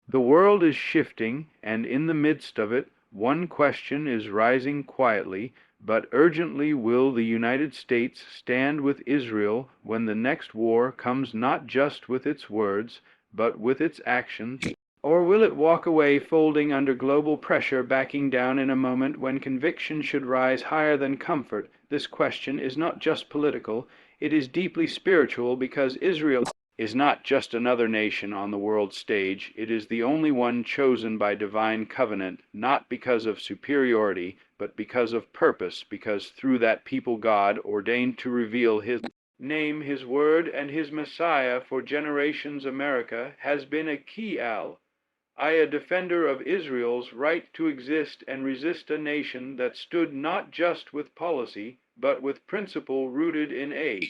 The world is shifting, and in the midst of it, one question is rising quietly but urgently: will the United States stand with Israel when the next war comes, not just with its words, but with its actions? Or will it walk away, folding under global pressure, backing down in a moment when conviction should rise higher than comfort? This question is not just political, it is deeply spiritual, because Israel is not just another nation on the world stage. It is the only one chosen by divine covenant, not because of superiority, but because of purpose, because through that people God ordained to reveal His name, His word, and His Messiah for generations. America has been a key a defender of Israel's right to exist and resist a nation that stood not just with policy, but with principle rooted in a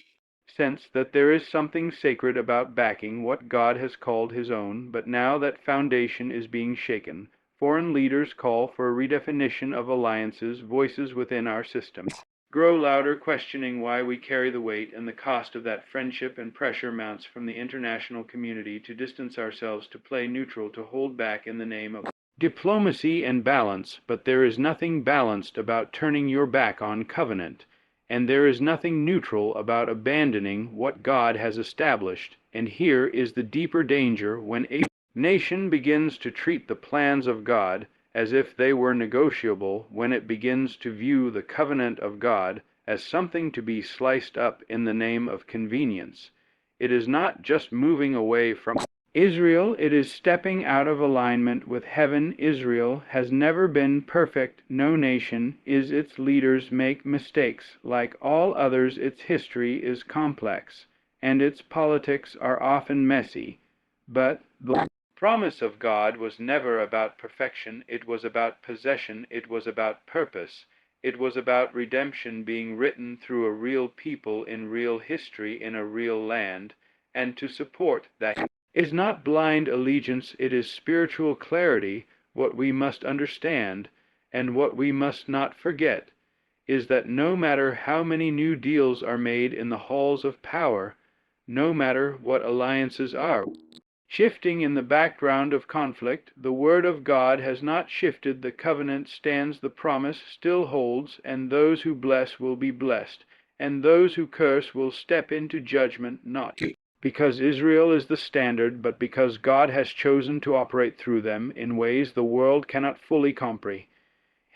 sense that there is something sacred about backing what God has called His own. But now that foundation is being shaken. Foreign leaders call for a redefinition of alliances. Voices within our system grow louder, questioning why we carry the weight and the cost of that friendship, and pressure mounts from the international community to distance ourselves, to play neutral, to hold back in the name of diplomacy and balance. But there is nothing balanced about turning your back on covenant. And there is nothing neutral about abandoning what God has established. And here is the deeper danger: when a nation begins to treat the plans of God as if they were negotiable, when it begins to view the covenant of God as something to be sliced up in the name of convenience, it is not just moving away from Israel, it is stepping out of alignment with heaven. Israel has never been perfect. No nation is. Its leaders make mistakes. Like all others, its history is complex, and its politics are often messy. But the promise of God was never about perfection. It was about possession. It was about purpose. It was about redemption being written through a real people in real history in a real land. And to support that is not blind allegiance, it is spiritual clarity. What we must understand, and what we must not forget, is that no matter how many new deals are made in the halls of power, no matter what alliances are shifting in the background of conflict, the Word of God has not shifted. The covenant stands, the promise still holds, and those who bless will be blessed, and those who curse will step into judgment, not because Israel is the standard, but because God has chosen to operate through them in ways the world cannot fully comprehend.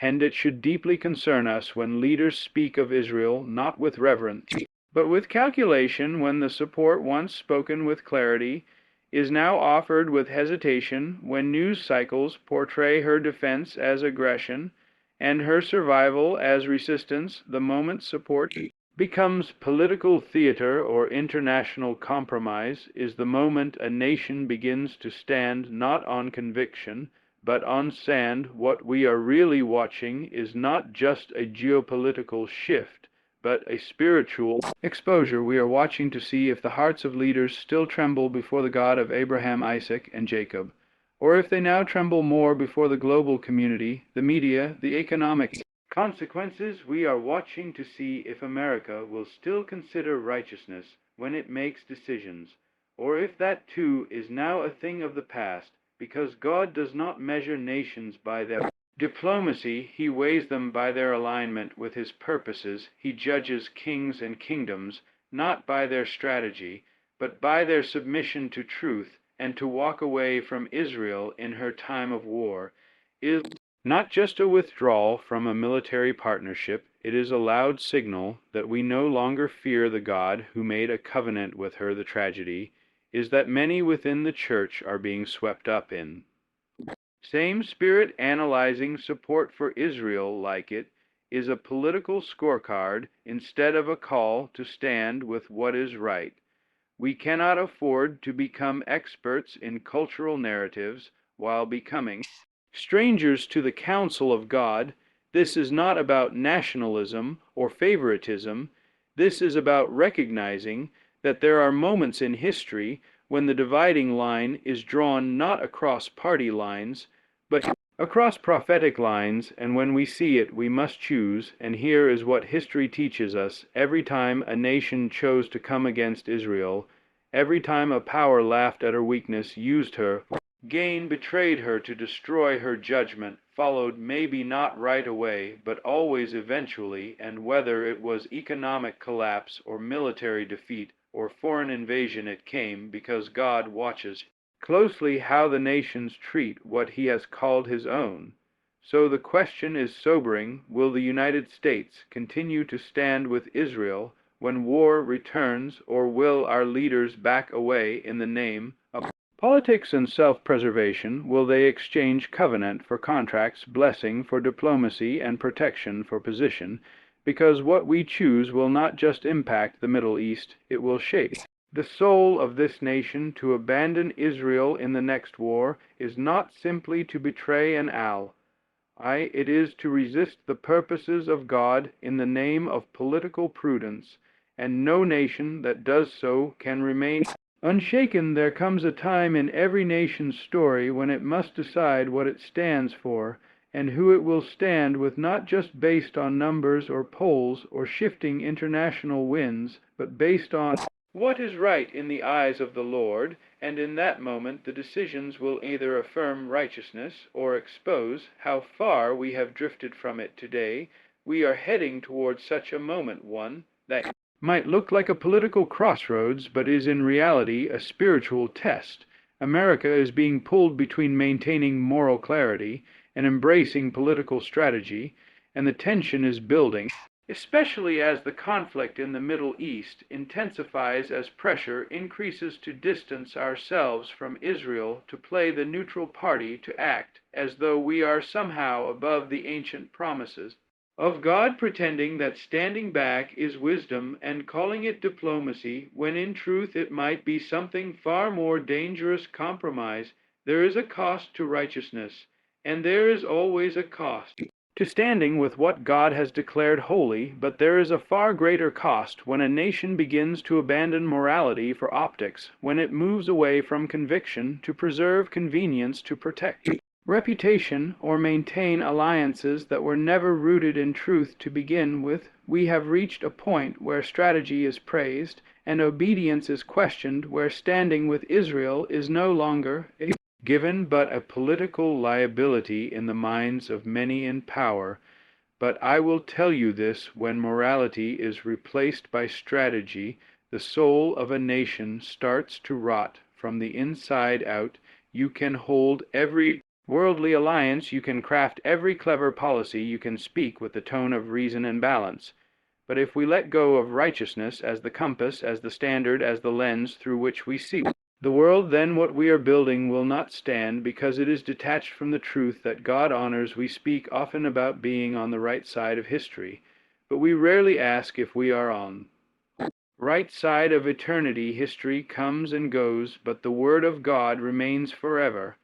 And it should deeply concern us when leaders speak of Israel not with reverence, but with calculation, when the support once spoken with clarity is now offered with hesitation, when news cycles portray her defense as aggression and her survival as resistance. The moment support becomes political theater or international compromise is the moment a nation begins to stand not on conviction, but on sand. What we are really watching is not just a geopolitical shift, but a spiritual exposure. We are watching to see if the hearts of leaders still tremble before the God of Abraham, Isaac, and Jacob, or if they now tremble more before the global community, the media, the economic consequences. We are watching to see if America will still consider righteousness when it makes decisions, or if that too is now a thing of the past, because God does not measure nations by their diplomacy. He weighs them by their alignment with His purposes. He judges kings and kingdoms not by their strategy, but by their submission to truth. And to walk away from Israel in her time of war is not just a withdrawal from a military partnership, it is a loud signal that we no longer fear the God who made a covenant with her. The tragedy is that many within the church are being swept up in same spirit. Analyzing support for Israel like it is a political scorecard instead of a call to stand with what is right. We cannot afford to become experts in cultural narratives while becoming strangers to the counsel of God. This is not about nationalism or favoritism. This is about recognizing that there are moments in history when the dividing line is drawn not across party lines, but across prophetic lines, and when we see it, we must choose. And here is what history teaches us. Every time a nation chose to come against Israel, every time a power laughed at her weakness, used her Gain betrayed her to destroy her judgment, followed maybe not right away, but always eventually, and whether it was economic collapse or military defeat or foreign invasion, it came because God watches closely how the nations treat what he has called his own. So the question is sobering: will the United States continue to stand with Israel when war returns, or will our leaders back away in the name of politics and self-preservation? Will they exchange covenant for contracts, blessing for diplomacy, and protection for position? Because what we choose will not just impact the Middle East, it will shape the soul of this nation. To abandon Israel in the next war is not simply to betray an ally. It is to resist the purposes of God in the name of political prudence, and no nation that does so can remain unshaken. There comes a time in every nation's story when it must decide what it stands for and who it will stand with, not just based on numbers or polls or shifting international winds, but based on what is right in the eyes of the Lord, and in that moment the decisions will either affirm righteousness or expose how far we have drifted from it today. We are heading towards such a moment, one that might look like a political crossroads, but is in reality a spiritual test. America is being pulled between maintaining moral clarity and embracing political strategy, and the tension is building, especially as the conflict in the Middle East intensifies, as pressure increases to distance ourselves from Israel, to play the neutral party, to act as though we are somehow above the ancient promises of God, pretending that standing back is wisdom and calling it diplomacy, when in truth it might be something far more dangerous: compromise. There is a cost to righteousness, and there is always a cost to standing with what God has declared holy, but there is a far greater cost when a nation begins to abandon morality for optics, when it moves away from conviction to preserve convenience, to protect reputation, or maintain alliances that were never rooted in truth to begin with. We have reached a point where strategy is praised and obedience is questioned, where standing with Israel is no longer a given but a political liability in the minds of many in power. But I will tell you this: when morality is replaced by strategy, the soul of a nation starts to rot from the inside out. You can hold every worldly alliance, you can craft every clever policy, you can speak with the tone of reason and balance. But if we let go of righteousness as the compass, as the standard, as the lens through which we see the world, then what we are building will not stand, because it is detached from the truth that God honors. We speak often about being on the right side of history, but we rarely ask if we are on the right side of eternity. History comes and goes, but the Word of God remains forever.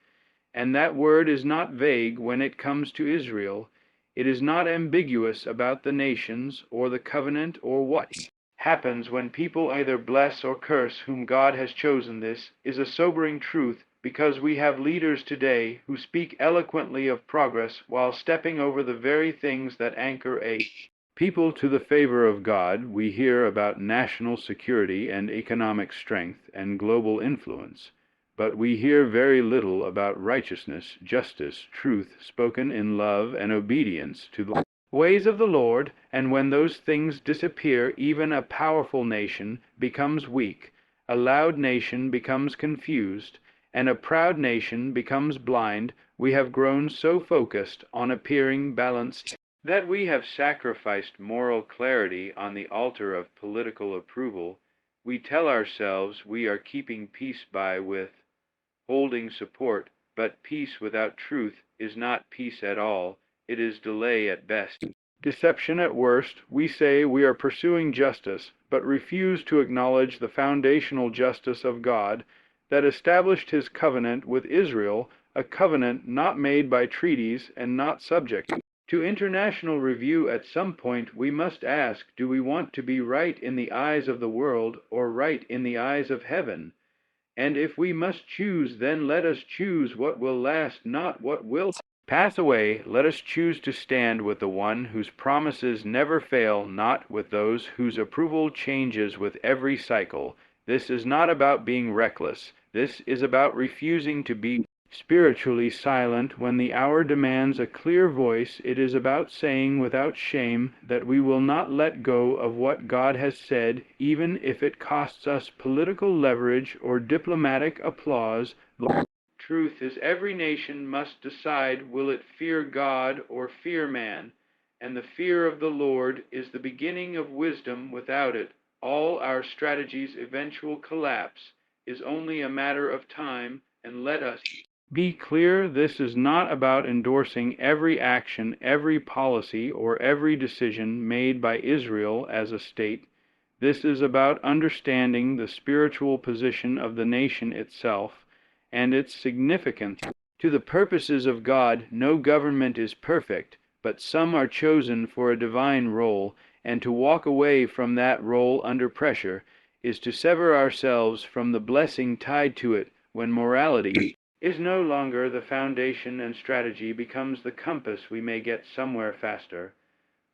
And that word is not vague when it comes to Israel. It is not ambiguous about the nations or the covenant or what happens when people either bless or curse whom God has chosen. This is a sobering truth, because we have leaders today who speak eloquently of progress while stepping over the very things that anchor a people to the favor of God. We hear about national security and economic strength and global influence, but we hear very little about righteousness, justice, truth, spoken in love and obedience to the ways of the Lord. And when those things disappear, even a powerful nation becomes weak, a loud nation becomes confused, and a proud nation becomes blind. We have grown so focused on appearing balanced that we have sacrificed moral clarity on the altar of political approval. We tell ourselves we are keeping peace by holding support, but peace without truth is not peace at all. It is delay at best, deception at worst. We say we are pursuing justice, but refuse to acknowledge the foundational justice of God that established his covenant with Israel, a covenant not made by treaties and not subject to international review. At some point we must ask, do we want to be right in the eyes of the world or right in the eyes of heaven? And if we must choose, then let us choose what will last, not what will pass away. Let us choose to stand with the one whose promises never fail, not with those whose approval changes with every cycle. This is not about being reckless. This is about refusing to be spiritually silent when the hour demands a clear voice. It is about saying without shame that we will not let go of what God has said, even if it costs us political leverage or diplomatic applause. Truth is every nation must decide, will it fear God or fear man? And the fear of the Lord is the beginning of wisdom. Without it, all our strategies' eventual collapse is only a matter of time. And let us be clear, this is not about endorsing every action, every policy, or every decision made by Israel as a state. This is about understanding the spiritual position of the nation itself and its significance. To the purposes of God, no government is perfect, but some are chosen for a divine role, and to walk away from that role under pressure is to sever ourselves from the blessing tied to it. When morality is no longer the foundation and strategy becomes the compass, we may get somewhere faster.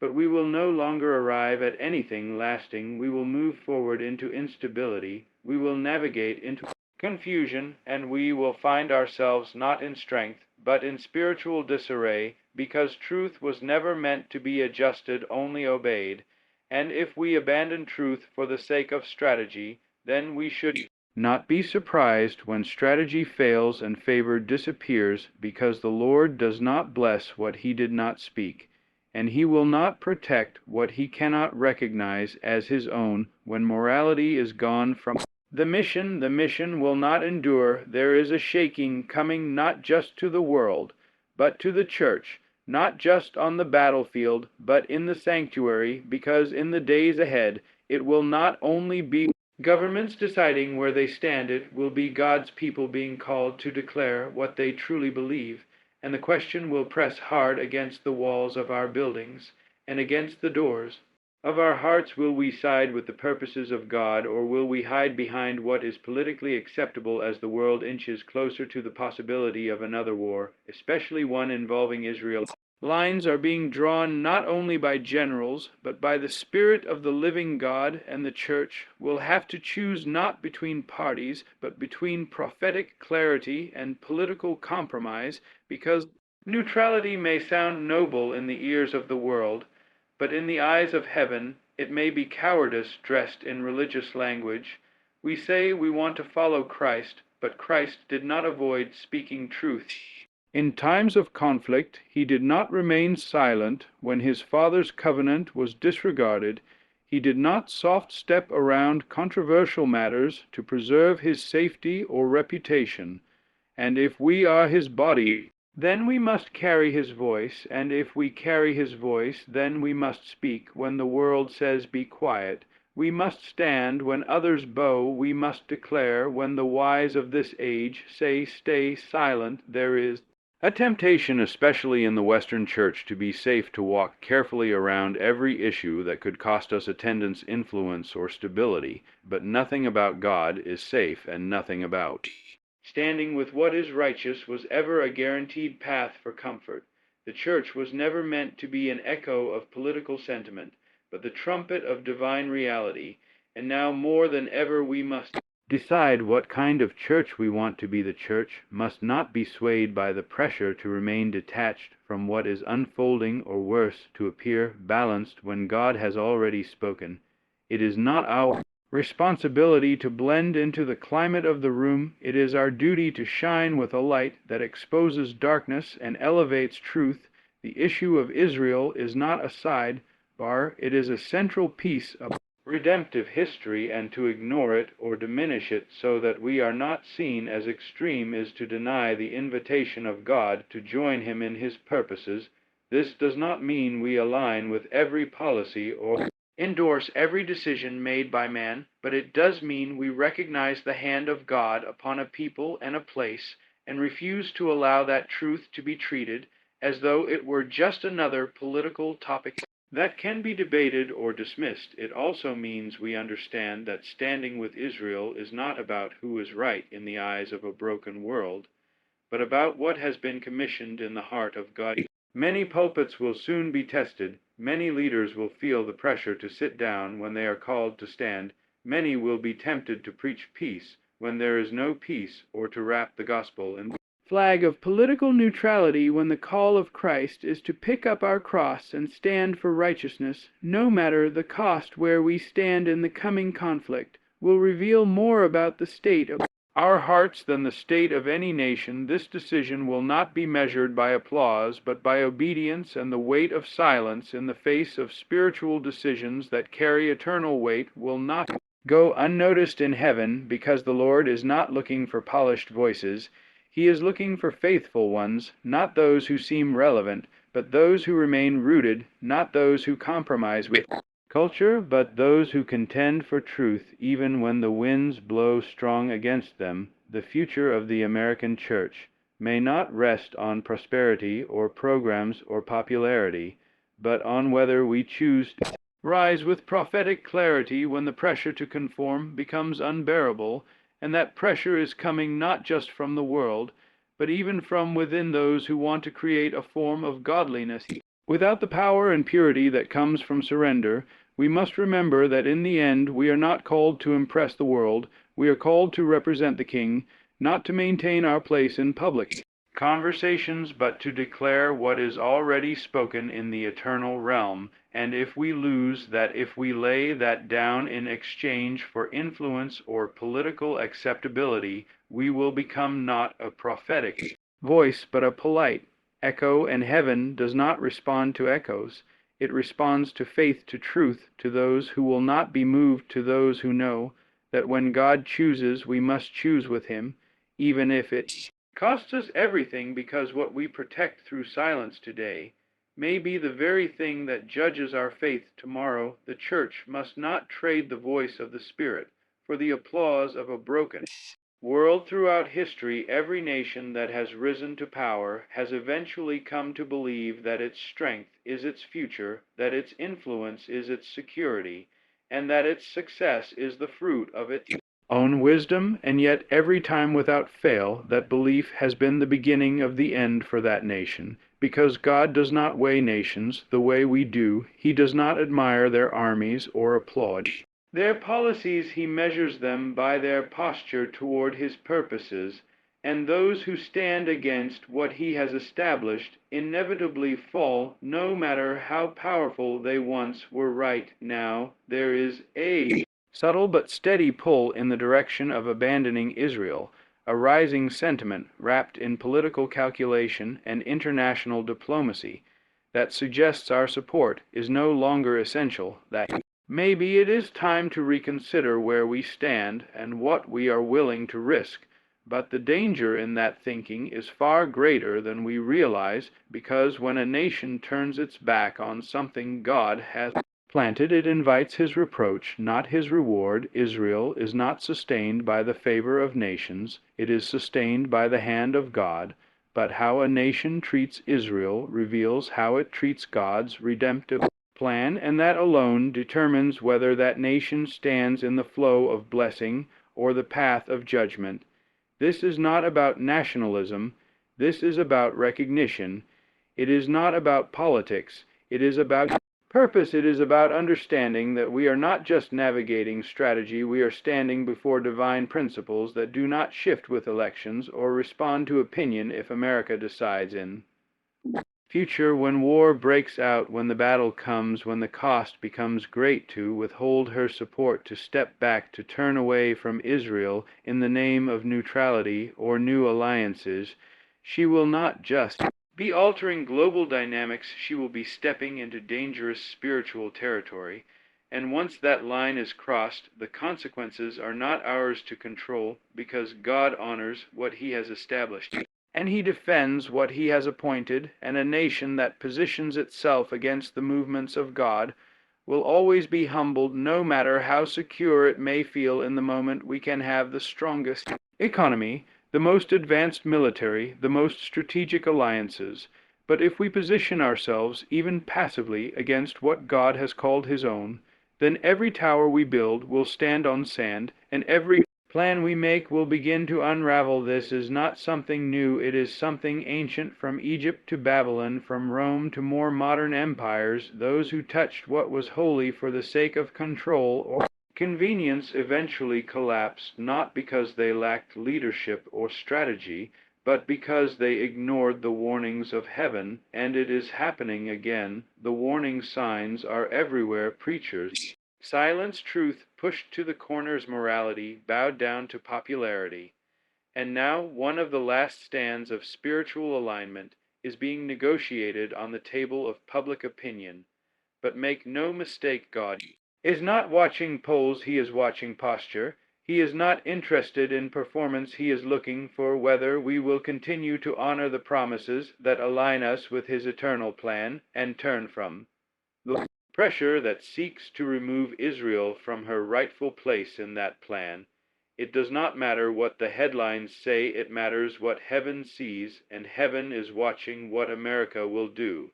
But we will no longer arrive at anything lasting. We will move forward into instability. We will navigate into confusion, and we will find ourselves not in strength, but in spiritual disarray, because truth was never meant to be adjusted, only obeyed. And if we abandon truth for the sake of strategy, then we should not be surprised when strategy fails and favor disappears, because the Lord does not bless what he did not speak, and he will not protect what he cannot recognize as his own. When morality is gone from the mission will not endure. There is a shaking coming, not just to the world, but to the church, not just on the battlefield, but in the sanctuary, because in the days ahead it will not only be governments deciding where they stand, it will be God's people being called to declare what they truly believe. And the question will press hard against the walls of our buildings and against the doors of our hearts. Will we side with the purposes of God, or will we hide behind what is politically acceptable as the world inches closer to the possibility of another war, especially one involving Israel? Lines are being drawn not only by generals, but by the Spirit of the living God, and the Church will have to choose not between parties, but between prophetic clarity and political compromise, because neutrality may sound noble in the ears of the world, but in the eyes of heaven it may be cowardice dressed in religious language. We say we want to follow Christ, but Christ did not avoid speaking truth. In times of conflict, he did not remain silent. When his Father's covenant was disregarded, he did not soft-step around controversial matters to preserve his safety or reputation. And if we are his body, then we must carry his voice, and if we carry his voice, then we must speak. When the world says, "Be quiet," we must stand. When others bow, we must declare. When the wise of this age say, "Stay silent," there is a temptation, especially in the Western Church, to be safe, to walk carefully around every issue that could cost us attendance, influence, or stability. But nothing about God is safe, and nothing about standing with what is righteous was ever a guaranteed path for comfort. The Church was never meant to be an echo of political sentiment, but the trumpet of divine reality. And now more than ever we must decide what kind of church we want to be. The Church must not be swayed by the pressure to remain detached from what is unfolding, or worse, to appear balanced when God has already spoken. It is not our responsibility to blend into the climate of the room. It is our duty to shine with a light that exposes darkness and elevates truth. The issue of Israel is not a sidebar, it is a central piece of redemptive history, and to ignore it or diminish it so that we are not seen as extreme is to deny the invitation of God to join him in his purposes. This does not mean we align with every policy or endorse every decision made by man, but it does mean we recognize the hand of God upon a people and a place, and refuse to allow that truth to be treated as though it were just another political topic that can be debated or dismissed. It also means we understand that standing with Israel is not about who is right in the eyes of a broken world, but about what has been commissioned in the heart of God. Many pulpits will soon be tested. Many leaders will feel the pressure to sit down when they are called to stand. Many will be tempted to preach peace when there is no peace, or to wrap the gospel in flag of political neutrality when the call of Christ is to pick up our cross and stand for righteousness, no matter the cost where we stand in the coming conflict, will reveal more about the state of our hearts than the state of any nation. This decision will not be measured by applause, but by obedience and the weight of silence in the face of spiritual decisions that carry eternal weight will not go unnoticed in heaven, because the Lord is not looking for polished voices. He is looking for faithful ones, not those who seem relevant, but those who remain rooted, not those who compromise with culture, but those who contend for truth even when the winds blow strong against them. The future of the American church may not rest on prosperity or programs or popularity, but on whether we choose to rise with prophetic clarity when the pressure to conform becomes unbearable, and that pressure is coming not just from the world, but even from within those who want to create a form of godliness. Without the power and purity that comes from surrender, we must remember that in the end we are not called to impress the world, we are called to represent the King, not to maintain our place in public conversations, but to declare what is already spoken in the eternal realm. And if we lose that, if we lay that down in exchange for influence or political acceptability, we will become not a prophetic voice, but a polite echo, and heaven does not respond to echoes. It responds to faith, to truth, to those who will not be moved, to those who know that when God chooses, we must choose with Him, even if it costs us everything, because what we protect through silence today may be the very thing that judges our faith tomorrow. The church must not trade the voice of the Spirit for the applause of a broken world. Throughout history, every nation that has risen to power has eventually come to believe that its strength is its future, that its influence is its security, and that its success is the fruit of its own wisdom, and yet every time without fail that belief has been the beginning of the end for that nation, because God does not weigh nations the way we do. He does not admire their armies or applaud their policies. He measures them by their posture toward His purposes, and those who stand against what He has established inevitably fall, no matter how powerful they once were. Right now, there is a subtle but steady pull in the direction of abandoning Israel, a rising sentiment wrapped in political calculation and international diplomacy that suggests our support is no longer essential, that maybe it is time to reconsider where we stand and what we are willing to risk. But the danger in that thinking is far greater than we realize, because when a nation turns its back on something God has planted, it invites His reproach, not His reward. Israel is not sustained by the favor of nations, it is sustained by the hand of God. But how a nation treats Israel reveals how it treats God's redemptive plan, and that alone determines whether that nation stands in the flow of blessing or the path of judgment. This is not about nationalism, this is about recognition. It is not about politics, it is about purpose. It is about understanding that we are not just navigating strategy, we are standing before divine principles that do not shift with elections or respond to opinion if America decides in future, when war breaks out, when the battle comes, when the cost becomes great to withhold her support, to step back, to turn away from Israel in the name of neutrality or new alliances. She will not just be altering global dynamics, she will be stepping into dangerous spiritual territory. And once that line is crossed, the consequences are not ours to control, because God honors what He has established, and He defends what He has appointed, and a nation that positions itself against the movements of God will always be humbled, no matter how secure it may feel in the moment. We can have the strongest economy, the most advanced military, the most strategic alliances, but if we position ourselves, even passively, against what God has called His own, then every tower we build will stand on sand, and every plan we make will begin to unravel. This is not something new, it is something ancient. From Egypt to Babylon, from Rome to more modern empires, those who touched what was holy for the sake of control or convenience eventually collapsed, not because they lacked leadership or strategy, but because they ignored the warnings of heaven, and it is happening again. The warning signs are everywhere. Preachers silence truth, pushed to the corners morality, bowed down to popularity. And now one of the last stands of spiritual alignment is being negotiated on the table of public opinion. But make no mistake, God is not watching polls, he is watching posture. He is not interested in performance, he is looking for whether we will continue to honor the promises that align us with his eternal plan and turn from the pressure that seeks to remove Israel from her rightful place in that plan. It does not matter what the headlines say, it matters what heaven sees, and heaven is watching what America will do.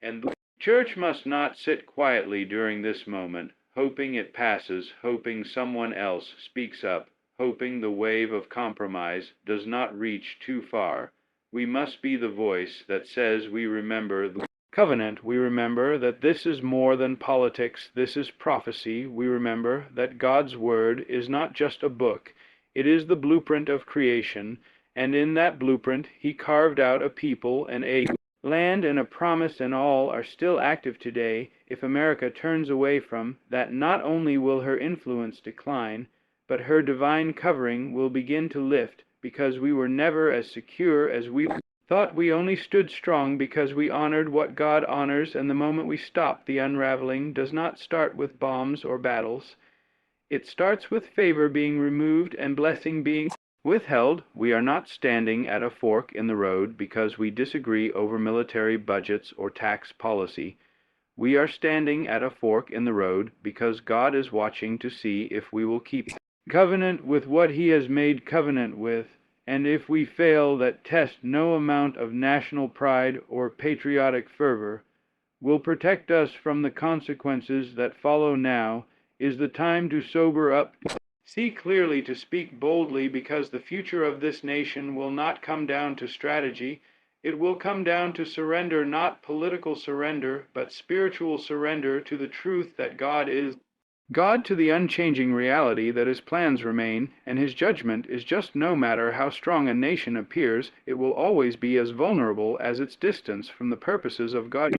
And the church must not sit quietly during this moment, hoping it passes, hoping someone else speaks up, hoping the wave of compromise does not reach too far. We must be the voice that says we remember the covenant. We remember that this is more than politics, this is prophecy. We remember that God's Word is not just a book, it is the blueprint of creation, and in that blueprint He carved out a people and a land and a promise, and all are still active today. If America turns away from that, not only will her influence decline, but her divine covering will begin to lift, because we were never as secure as we thought. We only stood strong because we honored what God honors, and the moment we stop, the unraveling does not start with bombs or battles. It starts with favor being removed and blessing being withheld. We are not standing at a fork in the road because we disagree over military budgets or tax policy. We are standing at a fork in the road because God is watching to see if we will keep covenant with what He has made covenant with, and if we fail, that test no amount of national pride or patriotic fervor will protect us from the consequences that follow. Now is the time to sober up, see clearly, to speak boldly, because the future of this nation will not come down to strategy. It will come down to surrender, not political surrender, but spiritual surrender to the truth that God is God, to the unchanging reality that His plans remain, and His judgment is just. No matter how strong a nation appears, it will always be as vulnerable as its distance from the purposes of God.